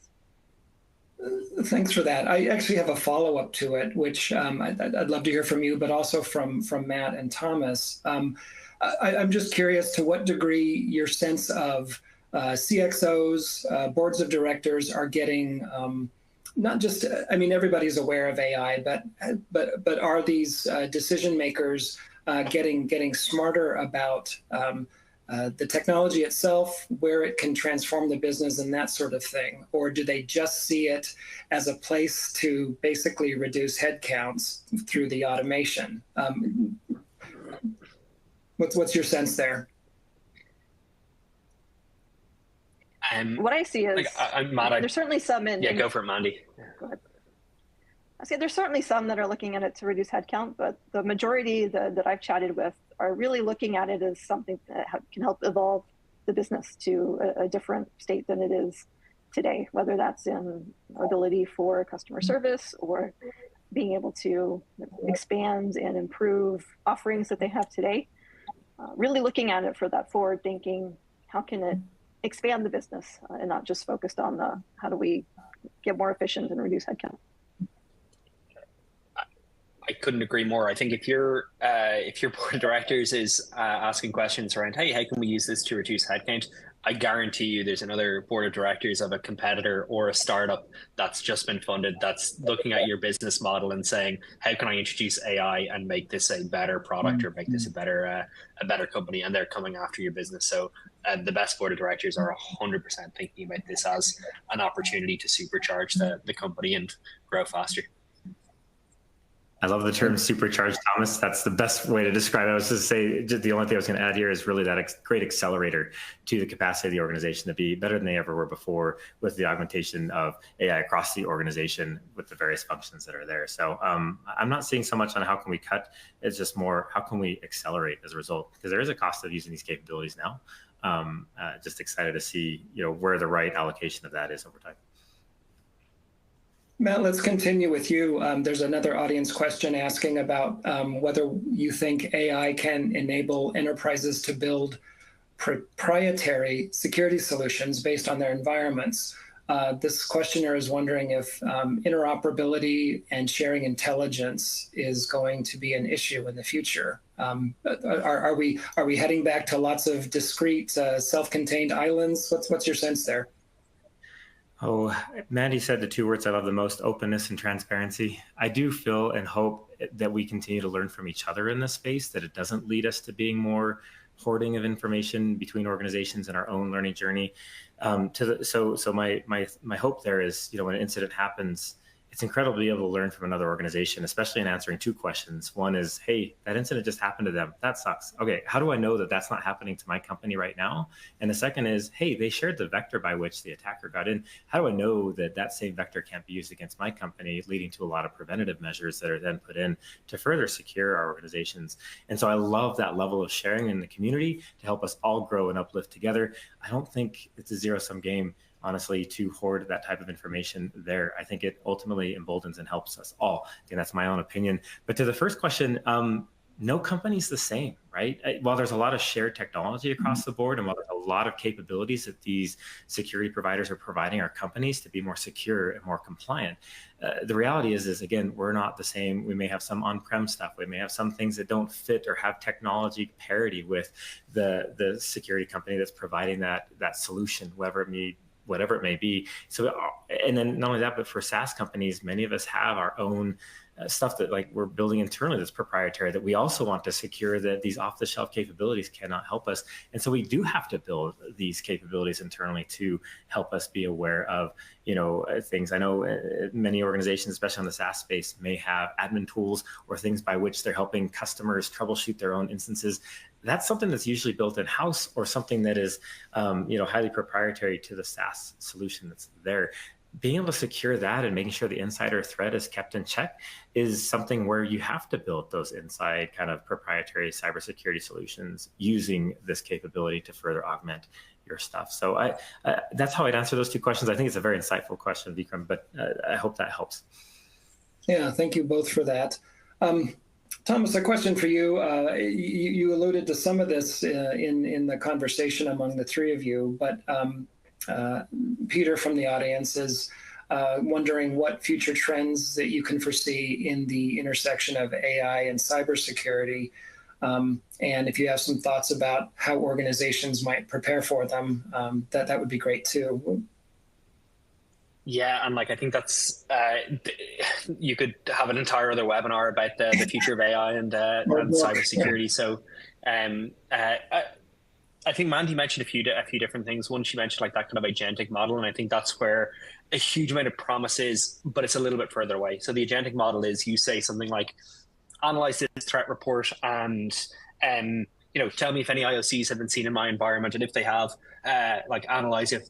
Thanks for that. I actually have a follow-up to it, which I'd love to hear from you, but also from Matt and Thomas. I'm just curious to what degree your sense of CXOs, boards of directors are getting not just, I mean, everybody's aware of AI, but are these decision makers getting smarter about the technology itself, where it can transform the business and that sort of thing? Or do they just see it as a place to basically reduce headcounts through the automation? What's your sense there? What I see is there's certainly some in. Yeah, go for it, Mandy. Go ahead. I say there's certainly some that are looking at it to reduce headcount, but the majority that I've chatted with are really looking at it as something that can help evolve the business to a different state than it is today, whether that's in ability for customer service or being able to expand and improve offerings that they have today. Really looking at it for that forward thinking, how can it expand the business and not just focused on the how do we get more efficient and reduce headcount. I couldn't agree more. I think if your board of directors is asking questions around, hey, how can we use this to reduce headcount? I guarantee you there's another board of directors of a competitor or a startup that's just been funded that's looking at your business model and saying, how can I introduce AI and make this a better product or make this a better company? And they're coming after your business. So the best board of directors are 100% thinking about this as an opportunity to supercharge the company and grow faster. I love the term supercharged, Thomas. That's the best way to describe it. I was just say the only thing I was going to add here is really that great accelerator to the capacity of the organization to be better than they ever were before with the augmentation of AI across the organization with the various functions that are there. So I'm not seeing so much on how can we cut. It's just more how can we accelerate as a result, because there is a cost of using these capabilities now. Just excited to see where the right allocation of that is over time. Matt, let's continue with you. There's another audience question asking about whether you think AI can enable enterprises to build proprietary security solutions based on their environments. This questioner is wondering if interoperability and sharing intelligence is going to be an issue in the future. Are we heading back to lots of discrete, self-contained islands? What's your sense there? Oh, Mandy said the two words I love the most: openness and transparency. I do feel and hope that we continue to learn from each other in this space, that it doesn't lead us to being more hoarding of information between organizations in our own learning journey. So my hope there is, when an incident happens, it's incredible to be able to learn from another organization, especially in answering two questions. One is, hey, that incident just happened to them. That sucks. Okay, how do I know that that's not happening to my company right now? And the second is, hey, they shared the vector by which the attacker got in. How do I know that that same vector can't be used against my company, leading to a lot of preventative measures that are then put in to further secure our organizations? And so I love that level of sharing in the community to help us all grow and uplift together. I don't think it's a zero-sum game, honestly, to hoard that type of information there. I think it ultimately emboldens and helps us all. And that's my own opinion. But to the first question, no company's the same, right? While there's a lot of shared technology across the board, and while there's a lot of capabilities that these security providers are providing our companies to be more secure and more compliant, the reality is again, we're not the same. We may have some on-prem stuff. We may have some things that don't fit or have technology parity with the security company that's providing that solution, whatever it may be. So, and then not only that, but for SaaS companies, many of us have our own stuff that like we're building internally that's proprietary that we also want to secure, that these off-the-shelf capabilities cannot help us. And so we do have to build these capabilities internally to help us be aware of, things. I know many organizations, especially in the SaaS space, may have admin tools or things by which they're helping customers troubleshoot their own instances. That's something that's usually built in-house or something that is, highly proprietary to the SaaS solution that's there. Being able to secure that and making sure the insider threat is kept in check is something where you have to build those inside kind of proprietary cybersecurity solutions using this capability to further augment your stuff. So that's how I'd answer those two questions. I think it's a very insightful question, Vikram, but I hope that helps. Yeah, thank you both for that. Thomas, a question for you. You alluded to some of this in the conversation among the three of you, but Peter from the audience is wondering what future trends that you can foresee in the intersection of AI and cybersecurity, and if you have some thoughts about how organizations might prepare for them, that would be great too. Yeah, and I think that's you could have an entire other webinar about the future of AI and cybersecurity. So, I think Mandy mentioned a few different things. One, she mentioned that kind of agentic model, and I think that's where a huge amount of promise is, but it's a little bit further away. So the agentic model is you say something like, analyze this threat report and tell me if any IOCs have been seen in my environment, and if they have, analyze if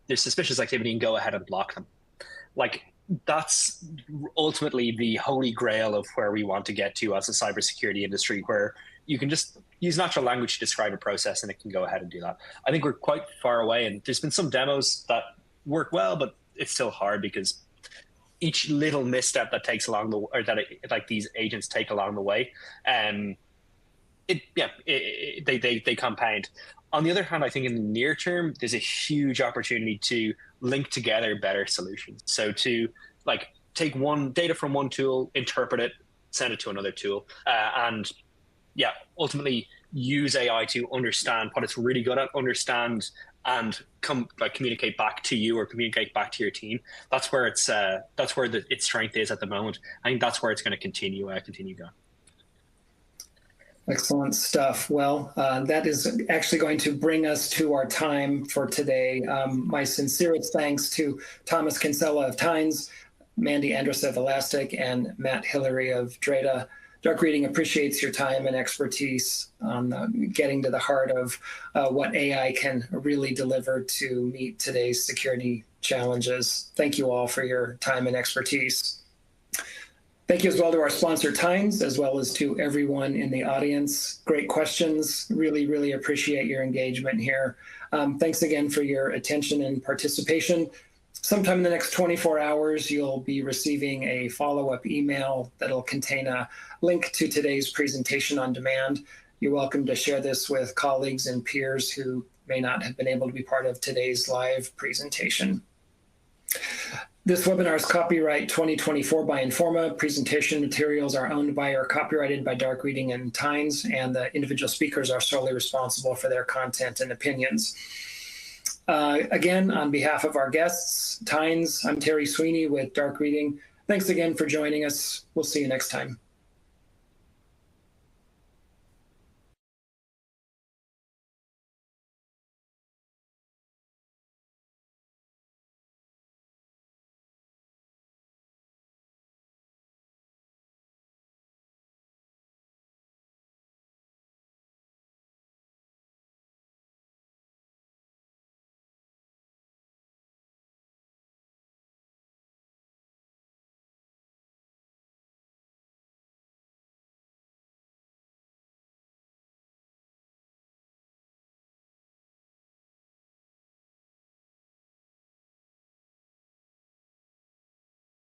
there's suspicious activity and go ahead and block them. That's ultimately the holy grail of where we want to get to as a cybersecurity industry, where you can just use natural language to describe a process and it can go ahead and do that. I think we're quite far away, and there's been some demos that work well, but it's still hard because each little misstep that takes along the, or that these agents take along the way, they compound. On the other hand, I think in the near term, there's a huge opportunity to link together better solutions. So to take one data from one tool, interpret it, send it to another tool, and ultimately use AI to understand what it's really good at, understand and communicate back to you or communicate back to your team. That's where its strength is at the moment. I think that's where it's going to continue going. Excellent stuff. Well, that is actually going to bring us to our time for today. My sincerest thanks to Thomas Kinsella of Tynes, Mandy Andrus of Elastic, and Matt Hillary of Drata. Dark Reading appreciates your time and expertise on getting to the heart of what AI can really deliver to meet today's security challenges. Thank you all for your time and expertise. Thank you as well to our sponsor, Tynes, as well as to everyone in the audience. Great questions. Really, really appreciate your engagement here. Thanks again for your attention and participation. Sometime in the next 24 hours, you'll be receiving a follow-up email that'll contain a link to today's presentation on demand. You're welcome to share this with colleagues and peers who may not have been able to be part of today's live presentation. This webinar is copyright 2024 by Informa. Presentation materials are owned by or copyrighted by Dark Reading and Tynes, and the individual speakers are solely responsible for their content and opinions. Again, on behalf of our guests, Tynes, I'm Terry Sweeney with Dark Reading. Thanks again for joining us. We'll see you next time.